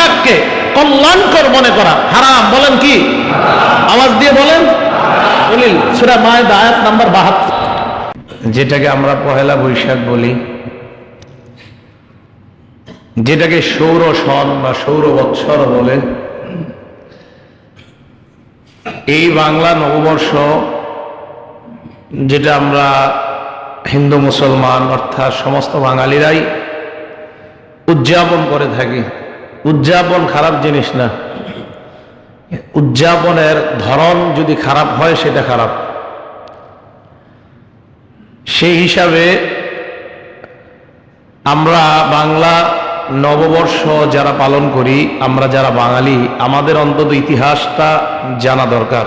বৈশাখকে কল্যাণকর মনে করা হারাম। বলেন কি? আওয়াজ দিয়ে বলেন। দলিল সূরা মায়েদা আয়াত নাম্বার 72। যেটাকে আমরা পহেলা বৈশাখ বলি, যেটাকে সৌর সন বা সৌর বৎসর বলে, এই বাংলা নববর্ষ যেটা আমরা হিন্দু মুসলমান অর্থাৎ সমস্ত বাঙালিরাই উদযাপন করে থাকি। উদযাপন খারাপ জিনিস না, উদযাপনের ধরন যদি খারাপ হয় সেটা খারাপ। সেই হিসাবে আমরা বাংলা নববর্ষ যারা পালন করি, আমরা যারা বাঙালি, আমাদের অন্তত ইতিহাসটা জানা দরকার।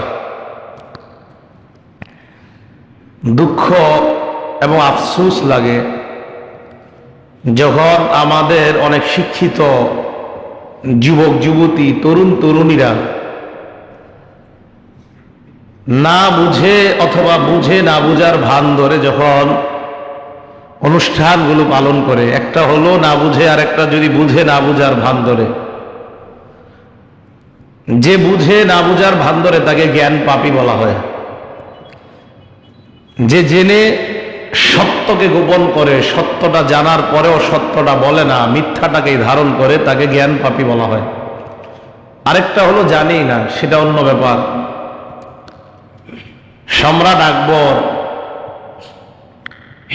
দুঃখ এবং আফসোস লাগে যখন আমাদের অনেক শিক্ষিত যুবক যুবতী, তরুণ তরুণীরা না বুঝে অথবা বুঝে না বুঝার ভান ধরে যখন অনুষ্ঠানগুলো পালন করে। একটা হলো না বুঝে, আর একটা যদি বুঝে না বুঝার ভান ধরে। যে বুঝে না বুঝার ভান ধরে তাকে জ্ঞান পাপী বলা হয়। যে জেনে সত্যকে গোপন করে, সত্যটা জানার পরেও সত্যটা বলে না, মিথ্যাটাকেই ধারণ করে, তাকে জ্ঞান পাপী বলা হয়। আরেকটা হলো জানেই না, সেটা অন্য ব্যাপার। সম্রাট আকবর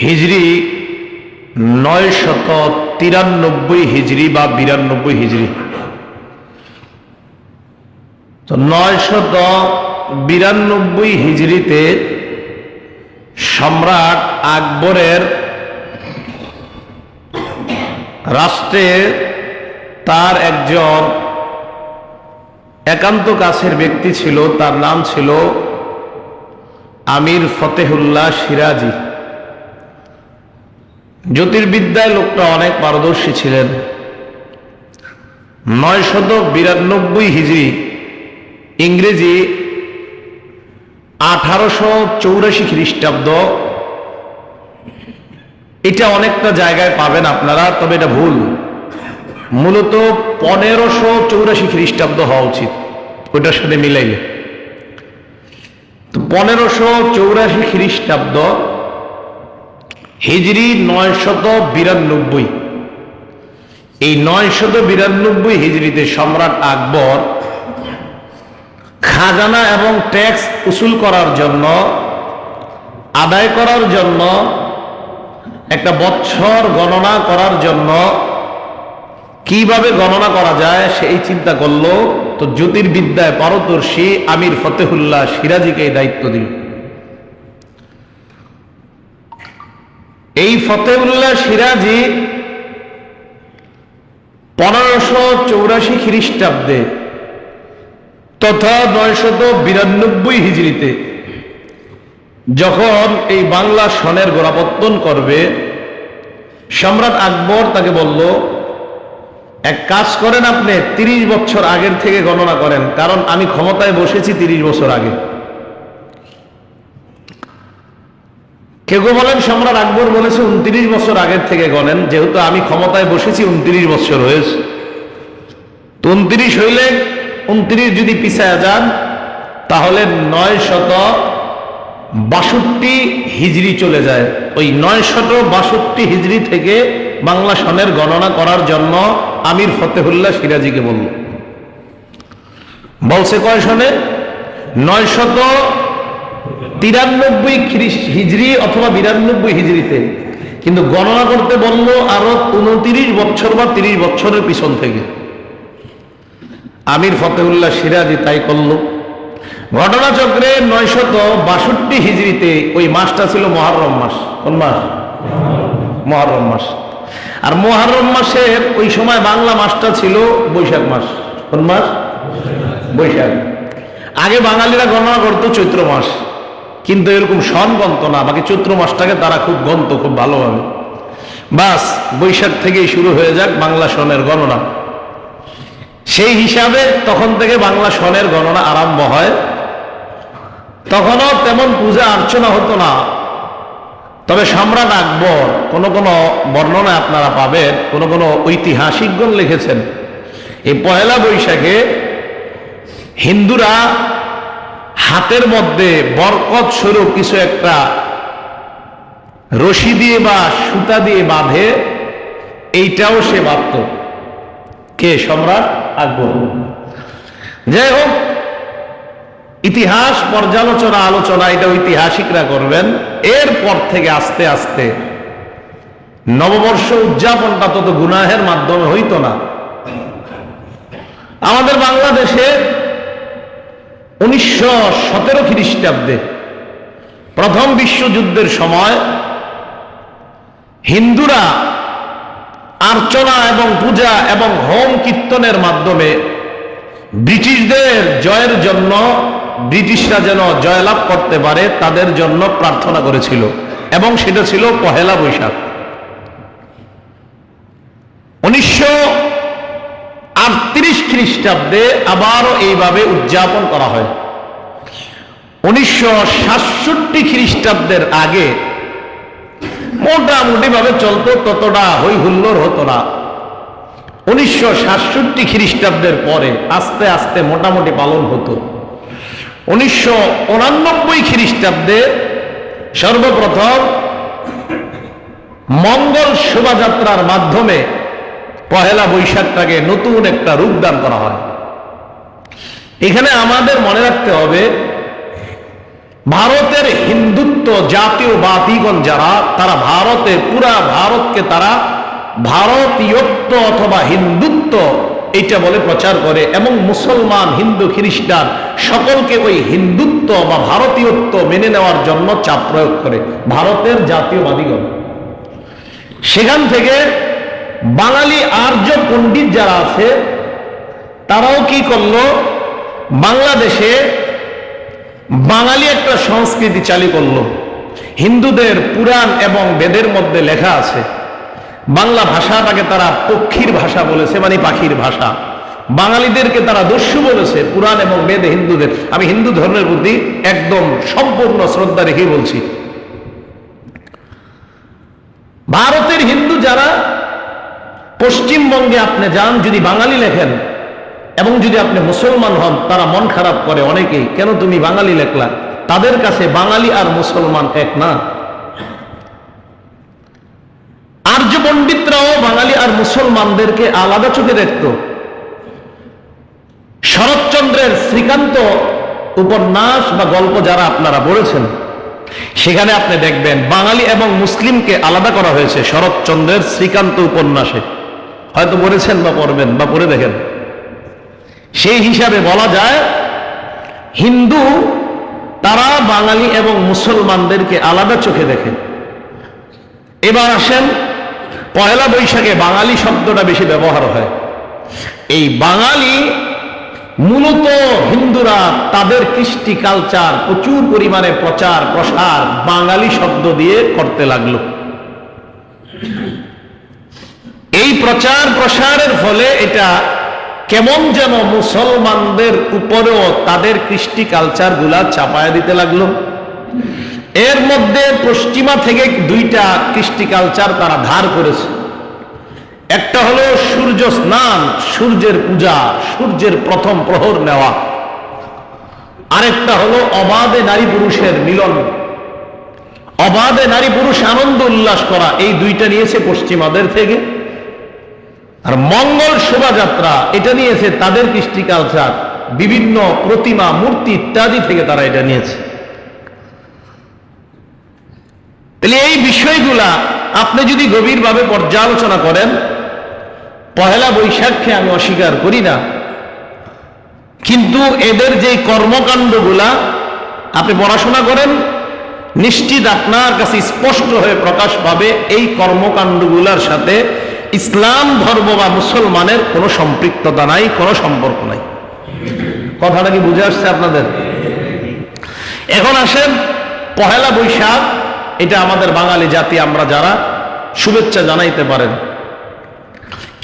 হিজরি 993 হিজরি বা 92 হিজরি, তো 992 হিজরিতে সম্রাট আকবরের রাষ্ট্রে তার একজন একান্ত কাছের ব্যক্তি ছিল, তার নাম ছিল আমির ফতেহুল্লাহ সিরাজি। জ্যোতির্বিদ্যায় লোকটা অনেক পারদর্শী ছিলেন। 992 হিজরি, ইংরেজি 1884 খ্রিস্টাব্দ। এটা অনেকটা জায়গায় পাবেন আপনারা, তবে এটা ভুল। মূলত 1584 খ্রিস্টাব্দ হওয়া উচিত, ওইটার সাথে মিলাইলে। তো 1584 খ্রিস্টাব্দ হিজরি 992। এই 992 হিজরিতে সম্রাট আকবর খাজানা এবং ট্যাক্স উসুল করার জন্য, আদায় করার জন্য, একটা বৎসর গণনা করার জন্য কিভাবে গণনা করা যায় সেই চিন্তা করলো। তো জ্যোতির্বিদ্যায় পারদর্শী আমির ফতেহুল্লাহ সিরাজিকে এই দায়িত্ব দিল। এই ফতেহুল্লাহ সিরাজি 1584 খ্রিস্টাব্দে তথা 992 হিজরিতে যখন এই বাংলা সনের গোড়াপত্তন করবে, সম্রাট আকবর তাকে বলল, এক কাজ করেন, আপনি 30 বছর আগের থেকে গণনা করেন, কারণ আমি ক্ষমতায় বসেছি 30 বছর আগে। কেউ বলেন সম্রাট আকবর বলেছে 29 বছর আগের থেকে গণেন, যেহেতু আমি ক্ষমতায় বসেছি 29 বছর হয়েছে। তো 29 হইলে 29 যদি পিছায়া যান তাহলে 962 হিজরি চলে যায়। ওই 962 হিজরি থেকে বাংলা সনের গণনা করার জন্য আমির ফতেহুল্লাহ সিরাজিকে বলল। বলছে কয় সনে? 993 হিজরি অথবা 92 হিজরিতে, কিন্তু গণনা করতে বলল আরো 29 বছর বা 30 বছরের পিছন থেকে। আমির ফতেহুল্লাহ সিরাজি তাই করল। ঘটনাচক্রে 962 হিজরিতে ওই মাসটা ছিল মুহররম মাস। কোন মাস? মুহররম মাস। আর মুহররম মাসের ওই সময় বাংলা মাসটা ছিল বৈশাখ মাস। কোন মাস? বৈশাখ। আগে বাঙালিরা গণনা করতো চৈত্র মাস, কিন্তু এরকম সন গণত না, বাকি চৈত্র মাসটাকে তারা খুব গণত, খুব ভালোভাবে। বাস বৈশাখ থেকেই শুরু হয়ে যাক বাংলা সনের গণনা। সেই হিসাবে তখন থেকে বাংলা সনের গণনা আরম্ভ হয়। তখনও তেমন পূজা অর্চনা হতো না, তবে সম্রাট আকবর কোন কোন বর্ণনা আপনারা পাবেন, কোন কোন ঐতিহাসিকগণ লিখেছেন এই পহেলা বৈশাখে হিন্দুরা হাতের মধ্যে বরকত স্বরূপ কিছু একটা রশি দিয়ে বা সুতা দিয়ে বাঁধে, এইটাও সে বাঁধত। কে? সম্রাট আকবর। যাই হোক, ইতিহাস পর্যালোচনা আলোচনা এটা ঐতিহাসিকরা করবেন। এরপর থেকে আস্তে আস্তে নববর্ষ উদযাপনটা তত গুনাহের মাধ্যমে হইতো না। আমাদের বাংলাদেশে 1917 খ্রিস্টাব্দে প্রথম বিশ্বযুদ্ধের সময় হিন্দুরা আর্চনা এবং পূজা এবং হোম কীর্তনের মাধ্যমে ব্রিটিশদের জয়ের জন্য, ব্রিটিশরা যেন জয়লাভ করতে পারে তাদের জন্য প্রার্থনা করেছিল, এবং সেটা ছিল পহেলা বৈশাখ। 1938 খ্রিস্টাব্দে আবারও এইভাবে উদযাপন করা হয়। 1967 খ্রিস্টাব্দের আগে মোটামুটি ভাবে চলতো, ততটা হই হুল্লোড় হতো না। 1967 খ্রিস্টাব্দের পরে আস্তে আস্তে মোটামুটি পালন হতো। 1989 খ্রিস্টাব্দে সর্বপ্রথম মঙ্গল শোভাযাত্রার মাধ্যমে পহেলা বৈশাখটাকে নতুন একটা রূপ দান করা হয়। এখানে আমাদের মনে রাখতে হবে, ভারতের হিন্দুত্ব জাতীয়বাদীগণ যারা, তারা ভারতে পুরা ভারতকে তারা ভারতীয়ত্ব অথবা হিন্দুত্ব এইটা বলে প্রচার করে, এবং মুসলমান, হিন্দু, খ্রিস্টান সকলকে ওই হিন্দুত্ব বা ভারতীয়ত্ব মেনে নেওয়ার জন্য চাপ প্রয়োগ করে ভারতের জাতীয়বাদীগণ। সেখান থেকে বাঙালি আর্য পণ্ডিত যারা আছে তারাও কি করলো, বাংলাদেশে বাঙালি একটা সংস্কৃতি চালু করলো। হিন্দুদের পুরাণ এবং বেদের মধ্যে লেখা আছে, বাংলা ভাষাটাকে তারা পক্ষীর ভাষা বলেছে, মানে পাখির ভাষা। বাঙালিদেরকে তারা দস্যু বলেছে পুরাণ এবং বেদে হিন্দুদের। আমি হিন্দু ধর্মের প্রতি একদম সম্পূর্ণ শ্রদ্ধা রেখে বলছি। ভারতের হিন্দু যারা, পশ্চিমবঙ্গে আপনি যান, যদি বাঙালি লেখেন এবং যদি আপনি মুসলমান হন, তারা মন খারাপ করে অনেকেই, কেন তুমি বাঙালি লেখলা? তাদের কাছে বাঙালি আর মুসলমান এক না। আর্য পণ্ডিতরাও বাঙালি আর মুসলমানদেরকে আলাদা চোখে দেখত। শরৎচন্দ্রের শ্রীকান্ত উপন্যাস বা গল্প যারা আপনারা পড়েছেন, সেখানে আপনি দেখবেন বাঙালি এবং মুসলিমকে আলাদা করা হয়েছে শরৎচন্দ্রের শ্রীকান্ত উপন্যাসে। হয়তো পড়েছেন বা পড়বেন বা পড়ে দেখেন। সেই হিসাবে বলা যায় হিন্দু তারা বাঙালি এবং মুসলমানদেরকে আলাদা চোখে দেখে। এবার আসেন, পয়লা বৈশাখে বাঙালি শব্দটা বেশি ব্যবহার হয়। এই বাঙালি মূলত হিন্দুরা তাদের কৃষ্টি কালচার প্রচুর পরিমাণে প্রচার প্রসার বাঙালি শব্দ দিয়ে করতে লাগলো। এই প্রচার প্রসারের ফলে এটা কেমন যেন মুসলমানদের উপরেও তাদের কৃষ্টি কালচার গুলা চাপায়া দিতে লাগলো। এর মধ্যে পশ্চিমা থেকে দুইটা কৃষ্টি কালচার তারা ধার করেছে। একটা হলো সূর্য স্নান, সূর্যের পূজা, সূর্যের প্রথম প্রহর নেওয়া। আরেকটা হলো অবাধে নারী পুরুষের মিলন, অবাধে নারী পুরুষ আনন্দ উল্লাস করা। এই দুইটা নিয়েছে পশ্চিমাদের থেকে। আর মঙ্গল শোভাযাত্রা এটা নিয়েছে তাদের কৃষ্টি কালচার, বিভিন্ন প্রতিমা মূর্তি ইত্যাদি থেকে তারা এটা নিয়েছে। তাহলে এই বিষয়গুলা আপনি যদি গভীরভাবে পর্যালোচনা করেন, পহেলা বৈশাখকে আমি অস্বীকার করি না, কিন্তু এদের যে কর্মকাণ্ডগুলা আপনি পড়াশোনা করেন, নিশ্চিত আপনার কাছে স্পষ্ট হয়ে প্রকাশ পাবে এই কর্মকাণ্ডগুলার সাথে ইসলাম ধর্ম বা মুসলমানের কোনো সম্পৃক্ততা নাই, কোনো সম্পর্ক নাই। কথাটা কি বুঝে আসছে আপনাদের? এখন আসেন, পহেলা বৈশাখ এটা আমাদের বাঙালি জাতি, আমরা যারা শুভেচ্ছা জানাইতে পারেন,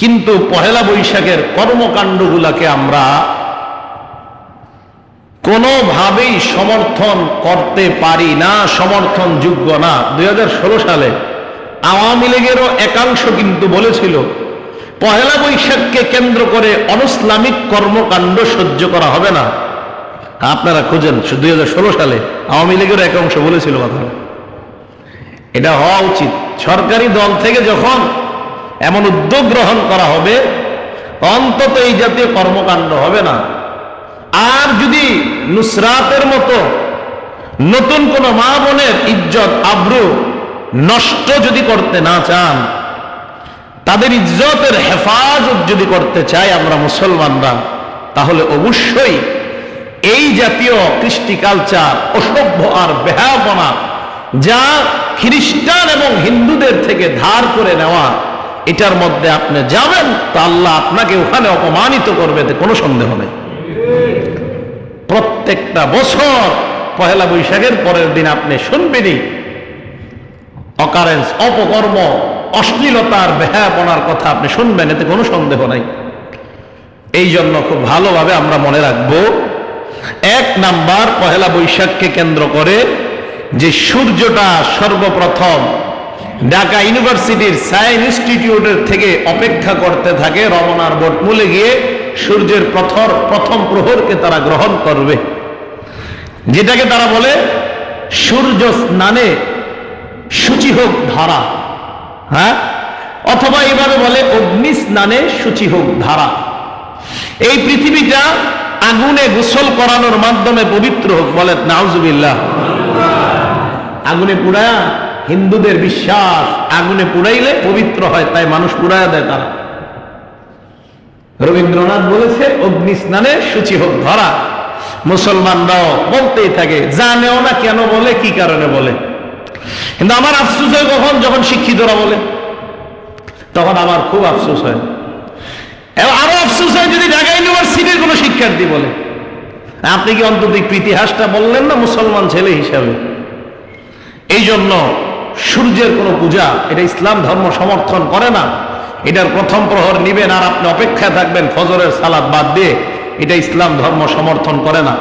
কিন্তু পহেলা বৈশাখের কর্মকাণ্ডগুলাকে আমরা কোনোভাবেই সমর্থন করতে পারি না, সমর্থনযোগ্য না। 2016 সালে আওয়ামী লীগেরও একাংশ কিন্তু বলেছিল পহেলা বৈশাখকে কেন্দ্র করে অনইসলামিক কর্মকাণ্ড সহ্য করা হবে না। আপনারা খুঁজেন 2016 সালে আওয়ামী লীগের এক অংশ বলেছিল কথা, এটা হওয়া উচিত। সরকারি দল থেকে যখন এমন উদ্যোগ গ্রহণ করা হবে, অন্তত এই জাতীয় কর্মকাণ্ড হবে না। আর যদি নুসরাতের মতো নতুন কোন মা বোনের ইজ্জত আবরু নষ্ট যদি করতে না চান, তাদের ইজ্জতের হেফাজত যদি করতে চাই আমরা মুসলমানরা, তাহলে অবশ্যই এই জাতীয় কৃষ্টি কালচার, অসভ্য আর বেহায়াপনা যা খ্রিস্টান এবং হিন্দুদের থেকে ধার করে নেওয়া, এটার মধ্যে আপনি যাবেন তো আল্লাহ আপনাকে ওখানে অপমানিত করবে, কোনো সন্দেহ নেই। প্রত্যেকটা বছর পহেলা বৈশাখের পরের দিন আপনি শুনবেনই অকারেন্স, অপকর্ম, অশ্লীলতার, বেহায়াপনার কথা আপনি শুনবেন, এতে কোনো সন্দেহ নাই। এই জন্য খুব ভালোভাবে আমরা মনে রাখবো, 1 নাম্বার পহেলা বৈশাখকে কেন্দ্র করে যে সূর্যটা সর্বপ্রথম ঢাকা ইউনিভার্সিটির সায়েন্স ইনস্টিটিউটের থেকে অপেক্ষা করতে থাকে রমনার বটমূলে গিয়ে, সূর্যের প্রথম প্রহরকে তারা গ্রহণ করবে, যেটাকে তারা বলে সূর্য স্নানে শুচি হোক ধারা, হ্যাঁ, অথবা এইভাবে বলে অগ্নি স্নানে শুচি হোক ধারা। এই পৃথিবীটা আগুনে গোসল করানোর মাধ্যমে পবিত্র হোক, বলে নাউজুবিল্লাহ। আগুনে পুড়ায়া, হিন্দুদের বিশ্বাস আগুনে পুড়াইলে পবিত্র হয়, তাই মানুষ পুড়ায়া দেয় তারা। রবীন্দ্রনাথ বলেছে অগ্নি স্নানে শুচি হোক ধরা। মুসলমানরাও বলতেই থাকে, জানেও না কেন বলে, কি কারণে বলে। কিন্তু আমার আফসোস হয় কখন, যখন শিক্ষিতরা বলে, তখন আমার খুব আফসোস হয়। আরো আফসোস হয় যদি ঢাকা ইউনিভার্সিটির কোনো শিক্ষার্থী বলে। আপনি কি অন্তত ইতিহাসটা বললেন না মুসলমান ছেলে হিসাবে? এই জন্য সূর্যের কোনো পূজা, এটা ইসলাম ধর্ম সমর্থন করে না। এটার প্রথম প্রহর নিবেন আর আপনি অপেক্ষায় থাকবেন ফজরের সালাত বাদ দিয়ে, এটা ইসলাম ধর্ম সমর্থন করে না।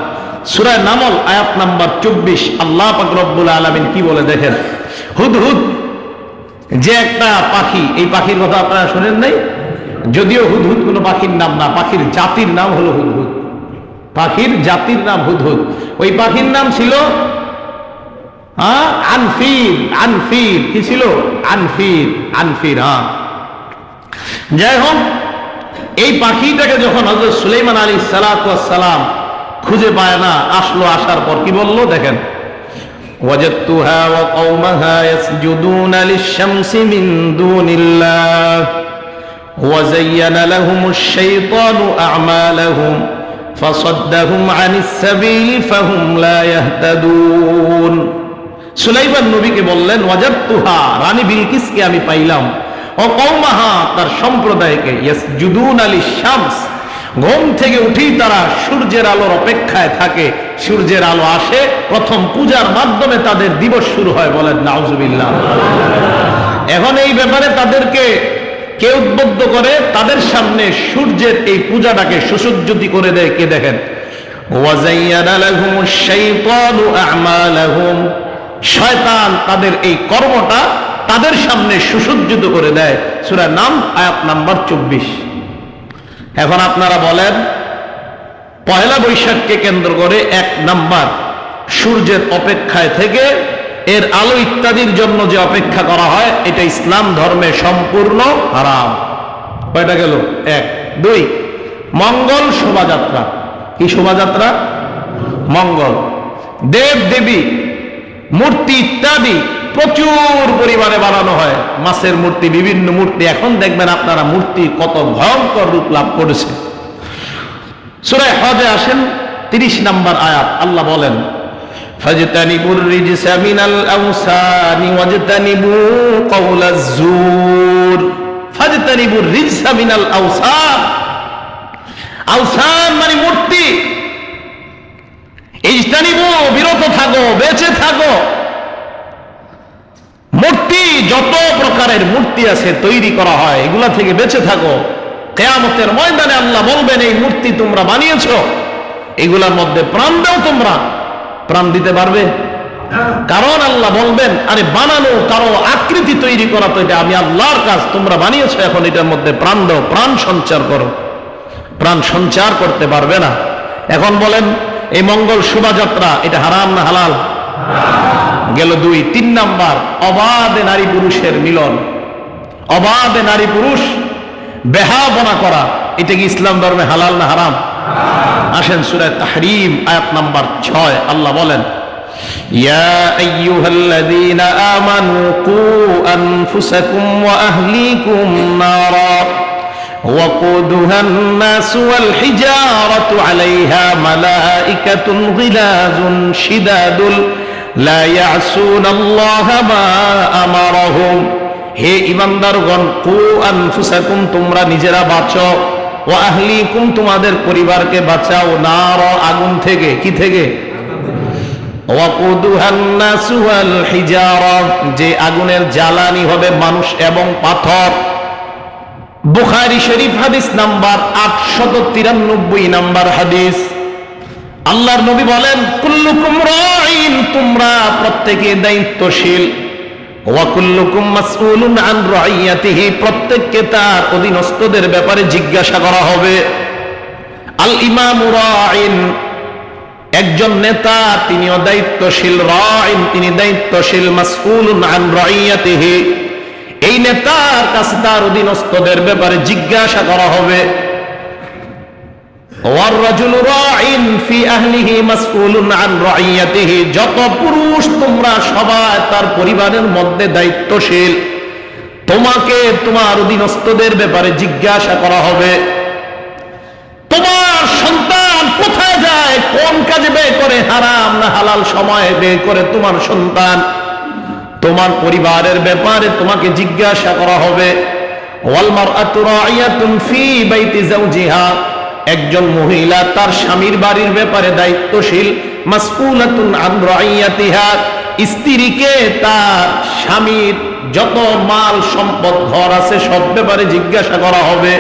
সূরা নামল আয়াত নাম্বার 24 আল্লাহ পাক রব্বুল আলামিন কি বলে দেখেন। হুদহুদ যে একটা পাখি, এই পাখির কথা আপনারা শুনেন নাই? যদিও হুদহুদ কোনো পাখির নাম না, পাখির জাতির নাম হলো হুদহুদ। পাখির জাতির নাম হুদহুদ। ওই পাখির নাম ছিল আনফির। আনফির কি ছিল? আনফির। আনফির, হ্যাঁ। যাই হোক, এই পাখিটাকে যখন হযরত সুলাইমান আলাইহিস সালাতু ওয়াস সালাম খুঁজে পায় না, আসার পর কি বলল দেখেন। ওয়াজাদতুহা ওয়া কওমাহা ইয়াসজুদুনা লিশ-শামসি মিন দুনিল্লাহ ওয়া যায়্যানা লাহুমুশ শাইতানু আ'মালাহুম ফাসাদ্দাহুম আনিস সাবিলি ফাহুম লা ইয়াহতাদুন। সুলাইমান নবীকে বললেন, ওয়াজাদতুহা, রানী বিলকিসকে আমি পাইলাম, ও কওমাহা, তার সম্প্রদায়কে, ইয়াসজুদুনা লিশ-শামস, ঘুম থেকে উঠেই তারা সূর্যের আলোর অপেক্ষায় থাকে। সূর্যের আলো আসে, প্রথম পূজার মাধ্যমে তাদের দিবস শুরু হয়, বলেন নাউজুবিল্লাহ। এখন এই ব্যাপারে তাদেরকে কে উদ্বুদ্ধ করে? তাদের সামনে সূর্যের এই পূজাটাকে সুসজ্জিত করে দেয় কে? দেখেন, ওয়াজাইয়ানা লাহুমুশ শাইতানু আ'মালাহুম, শয়তান তাদের এই কর্মটা তাদের সামনে সুসজ্জিত করে দেয়। সূরা নাম আয়াত নাম্বার 24। এখন আপনারা বলেন, পহেলা বৈশাখকে কেন্দ্র করে 1 নাম্বার সূর্যের অপেক্ষায় থেকে এর আলো ইত্যাদির জন্য যে অপেক্ষা করা হয়, এটা ইসলাম ধর্মে সম্পূর্ণ হারাম। কয়টা গেল? 1। 2, মঙ্গল শোভাযাত্রা। কি শোভাযাত্রা? মঙ্গল, দেব দেবী মূর্তি ইত্যাদি প্রচুর পরিমাণে বানানো হয়, মাছের মূর্তি, বিভিন্ন মূর্তি। এখন দেখবেন আপনারা মূর্তি কত ভয়ঙ্কর রূপ লাভ করেছে। সূরা হজে আসেন 30 নাম্বার আয়াত, আল্লাহ বলেন, ফাজতানিবুর রিজসা মিনাল আওসানি ওয়াজতানিবু কাওলাজ জুর। ফাজতানিবুর রিজসা মিনাল আওসান, আওসান মানে মূর্তি। ইজতানিবু, বিরত থাকো, বেঁচে থাকো। মূর্তি, যত প্রকারের মূর্তি আছে তৈরি করা হয়, এগুলা থেকে বেঁচে থাকো। কিয়ামতের ময়দানে আল্লাহ বলবেন, এই মূর্তি তোমরা বানিয়েছো, এগুলার মধ্যে প্রাণ দাও। তোমরা প্রাণ দিতে পারবে? কারণ আল্লাহ বলবেন, আরে বানানো কারো আকৃতি তৈরি করা তো এটা আমি আল্লাহর কাজ, তোমরা বানিয়েছো, এখন এটার মধ্যে প্রাণ দাও, প্রাণ সঞ্চার করো। প্রাণ সঞ্চার করতে পারবে না। এখন বলেন এই মঙ্গল শোভাযাত্রা এটা হারাম না হালাল? গেল 2। 3 নাম্বার, অবাধে নারী পুরুষের মিলন, অবাধে নারী পুরুষ বেহাবনা করা, এটা কি ইসলাম ধর্মে হালাল না হারাম? আসেন সূরা তাহরীম আয়াত নাম্বার 6, আল্লাহ বলেন, ইয়া আইয়ুহাল্লাযীনা আমানু কু আনফুসাকুম ওয়া আহলিকুম নারা وقودها الناس والحجارة عليها ملائكة غلاظ شداد لا يعصون الله ما أمرهم। হে ঈমানদারগণ, কু আনফুসাকুম, তোমরা নিজেরা বাঁচো, ওয়া আহলিকুম, তোমাদের পরিবারকে বাঁচাও, নার, আগুন থেকে। কি থেকে? ওয়াকুদুহান নাস ওয়াল হিজারা, যে আগুনের জ্বালানি হবে মানুষ এবং পাথর। বুখারী শরীফ হাদিস নাম্বার 893 নাম্বার হাদিস। আল্লাহর নবী বলেন, কুল্লুকুম রাঈন, তোমরা প্রত্যেকে দায়িত্বশীল, ওয়া কুল্লুকুম মাসউলুন আন রাইয়াতিহি, প্রত্যেককে তার অধীনস্থদের ব্যাপারে জিজ্ঞাসা করা হবে। আল ইমামু রাঈন, একজন নেতা তিনিও দায়িত্বশীল, রাঈন তিনি দায়িত্বশীল, মাসউলুন আন রাইয়াতিহি, এই নেতার কাছে তার অধীনস্থদের ব্যাপারে জিজ্ঞাসা করা হবে। ওয়ার রাজুলু রাঈন ফি আহলিহি মাসউলুন আন রাইয়াতিহি, যত পুরুষ তোমরা সবাই তার পরিবারের মধ্যে দায়িত্বশীল, তোমাকে তোমার অধীনস্থদের ব্যাপারে জিজ্ঞাসা করা হবে। তোমার সন্তান কোথায় যায়, কোন কাজে ব্যয় করে, হারাম না হালাল সময়ে ব্যয় করে তোমার সন্তান, তোমার পরিবারের ব্যাপারে তোমাকে জিজ্ঞাসা করা হবে। ওয়াল মারআতু রাইয়াতুন ফি বাইতি যাওজিহা, একজন মহিলা তার স্বামীর বাড়ির ব্যাপারে দায়িত্বশীল, মাসউলাতুন আন রাইয়াতিহা, স্ত্রীকে তার স্বামীর যত মাল সম্পদ ঘর আছে সব ব্যাপারে জিজ্ঞাসা করা হবে।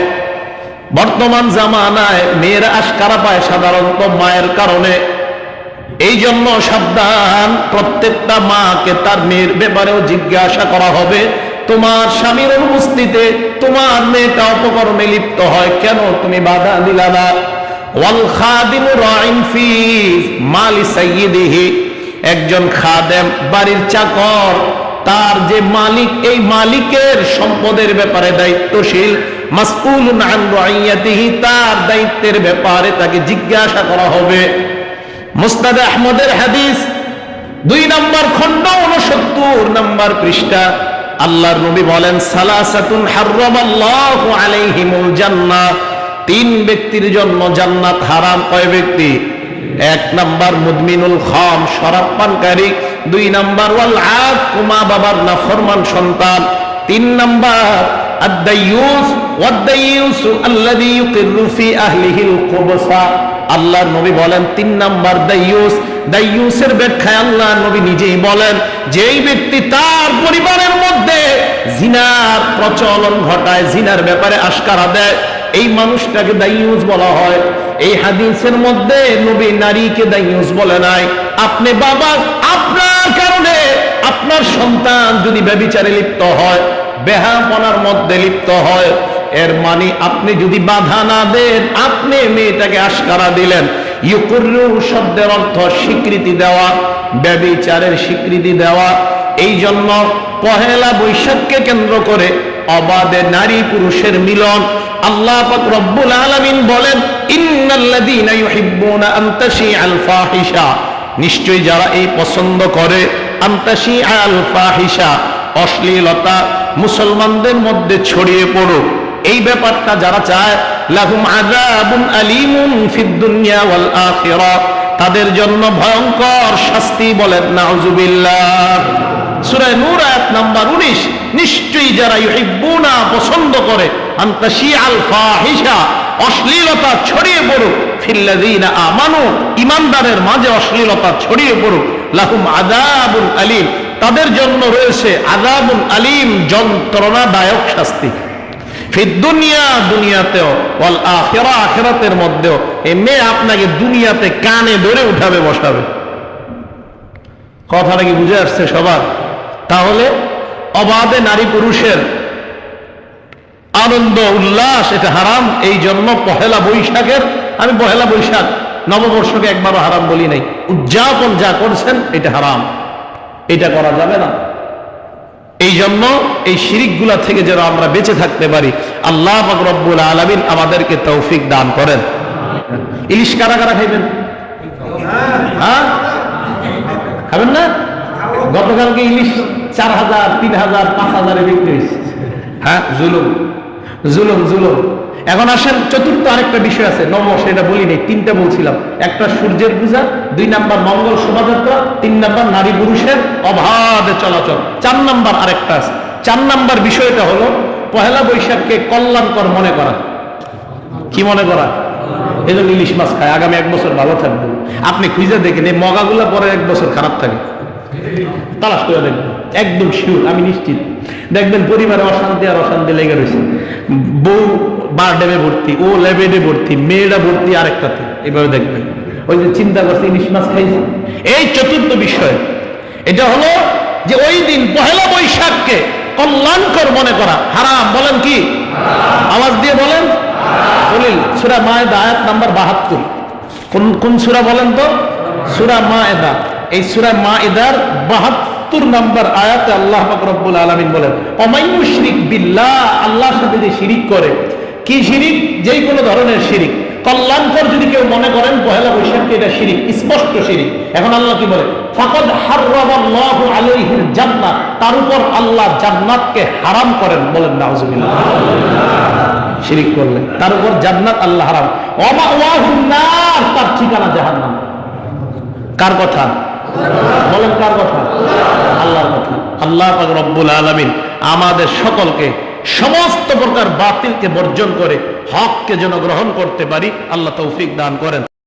বর্তমান জামানায় মেয়েরা আশকারা পায় সাধারণত মায়ের কারণে, এই জন্য সাবধান, প্রত্যেকটা মাকে তার মেয়ের ব্যাপারেও জিজ্ঞাসা করা হবে। তোমার স্বামীর অনুপস্থিতিতে তোমার মেয়েটা অপকর্মে লিপ্ত হয়, কেন তুমি বাধা দিলা না? ওয়াল খাদিমু রাঈন ফি মালি সাইয়্যিদিহি, একজন খাদেম বাড়ির চাকর তার যে মালিক, এই মালিকের সম্পদের ব্যাপারে দায়িত্বশীল, মাসউলুন আন রাইয়াতিহি, তার দায়িত্বের ব্যাপারে তাকে জিজ্ঞাসা করা হবে। মুসনাদ আহমদের হাদিস 2 নম্বর খণ্ড 69 নম্বর পৃষ্ঠা, আল্লাহর নবী বলেন, সালাসাতুন হারামাল্লাহু আলাইহিমুল জান্নাহ, 3 ব্যক্তির জন্য জান্নাত হারাম। কয় ব্যক্তি? 1 নাম্বার মুদমিনুল খাম, শরাব পানকারী। 2 নাম্বার ওয়াল আক, মা বাবার নাফরমান সন্তান। 3 নাম্বার আদ-দায়্যুস ওয়াদ-দায়্যুস আল্লাযী ইউকিররু ফি আহলিহিল খুবসা। আল্লাহর নবী বলেন 3 নাম্বার দায়্যুস। দায়্যুসের ব্যাখ্যায় আল্লাহর নবী নিজেই বলেন, যেই ব্যক্তি তার পরিবারের মধ্যে জিনার প্রচলন ঘটায়, জিনার ব্যাপারে আশকারা দেয়, এই মানুষটাকে দায়্যুস বলা হয়। এই হাদিসের মধ্যে নবী নারীকে দায়্যুস বলে নাই। আপনি বাবা, আপনার কারণে আপনার সন্তান যদি ব্যভিচারে লিপ্ত হয়, বেহাপনার মধ্যে লিপ্ত হয়, এর মানে আপনি যদি বাধা না দেন, আপনি মেয়েটাকে আশকারা দিলেন। ইউকুররু শব্দের অর্থ স্বীকৃতি দেওয়া, ব্যভিচারের স্বীকৃতি দেওয়া। এই জন্য পহেলা বৈশাখকে কেন্দ্র করে অবাধে নারী পুরুষের মিলন। আল্লাহ পাক রব্বুল আলামিন বলেন, ইন্নাল্লাযীনা ইউহিব্বুনা আন তাশিআল ফাহিশা, নিশ্চয়ই যারা এই পছন্দ করে, আন তাশিআল ফাহিশা, অশ্লীলতা মুসলমানদের মধ্যে ছড়িয়ে পড়ুক, এই ব্যাপারটা যারা চায়, লাহুম আযাবুন আলীমুন ফিদ দুনিয়া ওয়াল আখিরাহ, তাদের জন্য ভয়ঙ্কর শাস্তি। বলেন নাউযুবিল্লাহ। সূরা নূর আয়াত নাম্বার 19, নিশ্চয়ই যারা ইউহিব্বুনা পছন্দ করে, আন তাশিআল ফাহিশা, অশ্লীলতা ছড়িয়ে পড়ুক, ফিল্লাযীনা আমানু, ঈমানদারের মাঝে অশ্লীলতা ছড়িয়ে পড়ুক, লাহুম আযাবুন আলীম, তাদের জন্য রয়েছে আযাবুন আলীম, যন্ত্রণাদায়ক শাস্তি। ফিদ দুনিয়া, দুনিয়াতেও, ওয়াল আখিরাহ, আখিরাতের মধ্যেও। এই মেয়ে আপনাকে দুনিয়াতে কানে ধরে উঠাবে বসাবে। কথাটা কি বুঝে আসছে সবার? তাহলে অবাধে নারী পুরুষের আনন্দ উল্লাস এটা হারাম। এই জন্য পহেলা বৈশাখের, আমি পহেলা বৈশাখ নববর্ষকে একবারও হারাম বলি নাই, উদযাপন যা করছেন এটা হারাম, এটা করা যাবে না। এই জন্য এই শিরিকগুলা থেকে যেন আমরা বেঁচে থাকতে পারি, আল্লাহ পাক রব্বুল আলামিন আমাদেরকে তৌফিক দান করেন। ইলিশ কারা কারা খাইবেন? হ্যাঁ, খাবেন না? গতকালকে ইলিশ 4000, 3000, 5000 বিক্রি হয়েছে। হ্যাঁ, জুলুম জুলুম জুলুম। এখন আসেন, চতুর্থ আরেকটা বিষয় আছে, সেটা বলি নাই, তিনটা বলছিলাম। একটা সূর্যের পূজা, 2 নাম্বার মঙ্গল শোভাযাত্রা, 3 নাম্বার নারী পুরুষের অবাধে চলাচল, 4 নাম্বার আরেকটা আছে। 4 নাম্বার বিষয়টা হলো পহেলা বৈশাখকে কল্যাণকর মনে করা। কি মনে করা? এই জন্য ইলিশ মাছ খায়, আগামী 1 বছর ভালো থাকবে। আপনি খুঁজে দেখেন এই মগাগুলা পরে 1 বছর খারাপ থাকে, তালাশ করে দেখবেন, একদম শিওর, আমি নিশ্চিত। দেখবেন পরিবারে অশান্তি আর অশান্তি লেগে রয়েছে, বউ বারডেমে ভর্তি, ও লেবেডে ভর্তি, মেয়েরা ভর্তি আরেকটাতে, এইভাবে দেখবেন। ওই যে চিন্তা করছে ইলিশ মাছ খাইছে। এই চতুর্থ বিষয়, এটা হলো যে ওই দিন পহেলা বৈশাখকে কল্যাণকর মনে করা হারাম। বলেন কি? আওয়াজ দিয়ে বলেন। দলিল সূরা মায়েদা আয়াত নাম্বার 72। কোন সূরা বলেন তো? সূরা মায়েদা। এই সূরা মায়েদার 72 নাম্বার আয়াতে আল্লাহ পাক রব্বুল আলামিন বলেন, অমাইয়ুশরিক বিল্লাহ, আল্লাহর সাথে যে শিরিক করে। কি শিরিক? যেই কোনো ধরনের শিরিক কল্যাণকর যদি কেউ মনে করেন পহেলা বৈশাখকে, এটা শিরিক, স্পষ্ট শিরিক। এখন আল্লাহ কি বলে? ফাকাদ হারামাল্লাহু আলাইহিল জান্নাত, তার উপর আল্লাহ জান্নাতকে হারাম করেন। বলেন নাউজুবিল্লাহ। শিরিক করলে তার উপর জান্নাত আল্লাহ হারাম। ওয়া মাওয়াহুন নার, তার ঠিকানা জাহান্নাম। কার কথা? বলেন কার কথা? আল্লাহর কথা। আল্লাহ পাক রব্বুল আলামিন আমাদের সকলকে সমস্ত প্রকার বাতিলকে বর্জন করে হককে যেন গ্রহণ করতে পারি, আল্লাহ তৌফিক দান করেন।